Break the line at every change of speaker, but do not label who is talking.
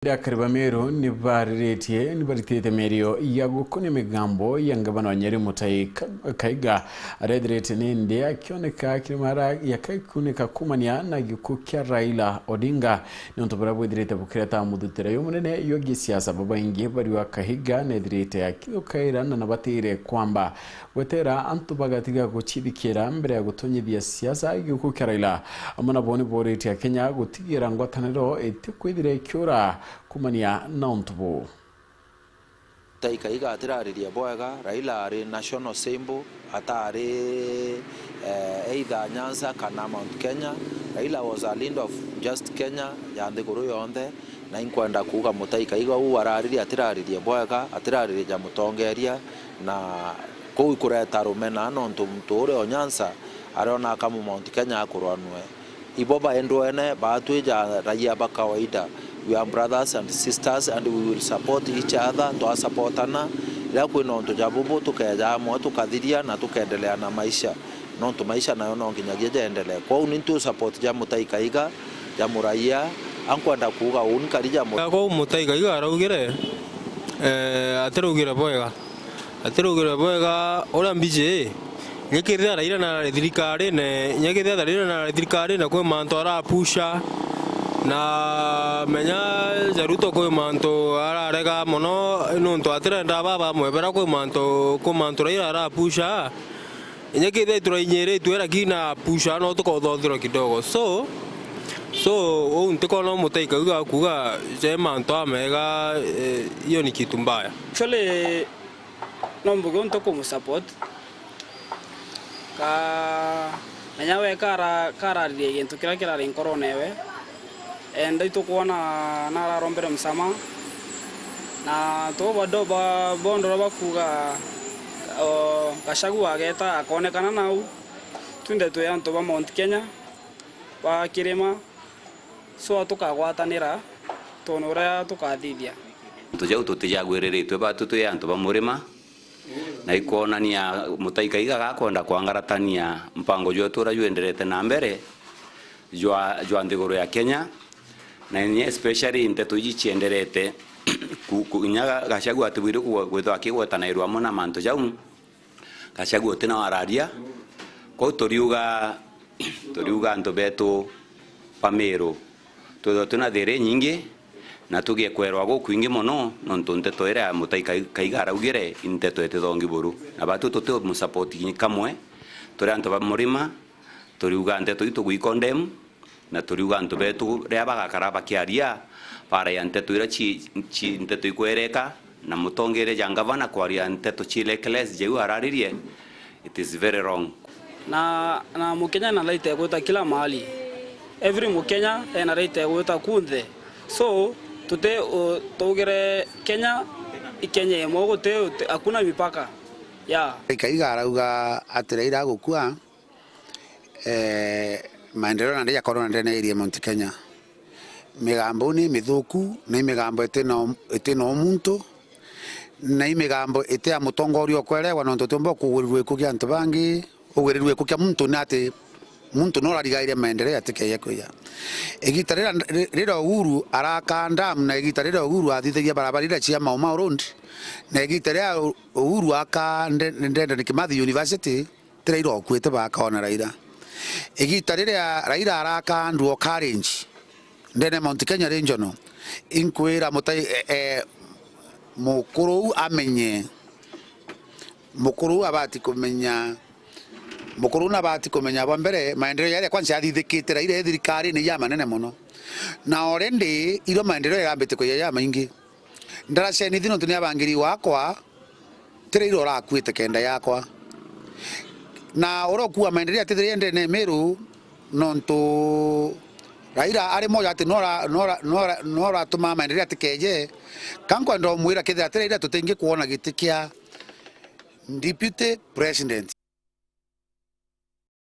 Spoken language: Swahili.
Kariba Meru nibaritete merio ya gukuni migambo ya ngabana wa Nyeri Mutahi Kahiga aredirete nende akioneka kirimara yakaikunika kumania na gikukia Raila Odinga nyontobara direte bukireta mudutera yomunene yogi siasa baba ingi bari wa Kahiga nedirete akiukaira na nabatire kwamba wetera antubagatiga guchibikira mbere ya gutonyithia siasa gikukia Raila amana boni borete ya Kenya gutigira ngwataniro etikwidire kyura kumania nauntubu
Kahiga atirariria bwega Raila ari national symbol atari either Nyanza kana Mount Kenya. Raila was a leader of just Kenya yande guru yonde na inkwenda kuga Kahiga u arariria atirariria bwega atirariria mutongeria na kou kureta rumena nontu mtore o Nyanza ariona kama Mount Kenya akurwanwe iboba endwene batwija raia ba kawaida. We are brothers and sisters and we will support each other, tuasupportana ila kwino tujabubu tukaja mo tukathiria na tukaendelea na maisha nontu maisha nayo no nginyagia jaendelee kwa unintu support ja Kahiga ja muraia ankwenda kuga unkarija mo
kwa Kahiga araugire atirugire bwega ora mbije nyekirira Raila na thirikari ne nyekirira Raila na thirikari na kwa manto ara pusha na menya jaruto ko manto ara rega mono nonto atirenda baba mwebera ko manto Raila ara pusha nyekirira tuinyere tuera kina pusha no to ko dodro kidogo so untikono Kahiga kuga je manto amega hiyo ni kitu mbaya
chole nombugo ntoko mu support ka nanyawe kara rintu kira rinkoronewe enda itukuona na rombere msama na to badoba bondo bakuga Gachagua ageta akonekana nau tunde tu yanto ba Mount Kenya ba kirima so tukagwatanira tonora tukathithia
tujau tutijagwiriritwe batutu yanto ba murima na ikonania Kahiga gakonda kwangaratania mpango jwetura juenderete na mbere jwa ndigoro ya Kenya na ni especially nteto jichienderete kunyaga Gachagua atubire gwetwa kigwetanairwa mona manto jau Gachagua tena wararia ko toriuga nto beto pamero tuna dere nyingi na tugie kwerwa gukwingi mono nontu nteto era Kahiga araugire nteto etethongi buru na batu tote mu support kamwe turi anto ba murima turiuga nteto itu gwikondem na turiuga nto betu ria bagakara bakiaria para ya nteto ira chi nteto ikwereka na mutongere jangavana kwaria nteto chilekeles jeu araririe it is very wrong
na Mukenya na laite gwita kila mahali every Mukenya ena laite gwita kunthe so tute tugere Kenya ikenye mogote hakuna mipaka ya
Kahiga arauga atiraira gukua maendeleo na ndia korona ndene irie Mount Kenya migambo ni mithuku na migambo eteno muntu na migambo ete amutongorio kwerewa no ntotombo kugurirwe kugia antu bangi ugurirwe kugia muntu nate muntu no rarigaire maendeleo atikeye kuya egitarira rira Uhuru arakanda na egitarira Uhuru athithagia barabarira cia Mau Road na egitarira Uhuru ndenda ni Kimathi University tirairo okuete bakona Raila egitarira Raila arakandwo Orange ndene Mount Kenya regional inkwira mukuru amenye mukuru abati kumenya mukuru na bati kumenya bambere maendeleo yale kwanza athithikite Raila thirikari ni ya manene muno na already iro maendeleo yambite ko ya maingi ndarase ni thino tunia bangiri wakwa tirairo rakwite kenda yakwa na orokuwa maendeleo atithiriende ne Meru nonto Raila ari moja ati nora tuma maendeleo atikeje kankwa ndo mwira kithira Raila tutengi kuona gitikia deputy president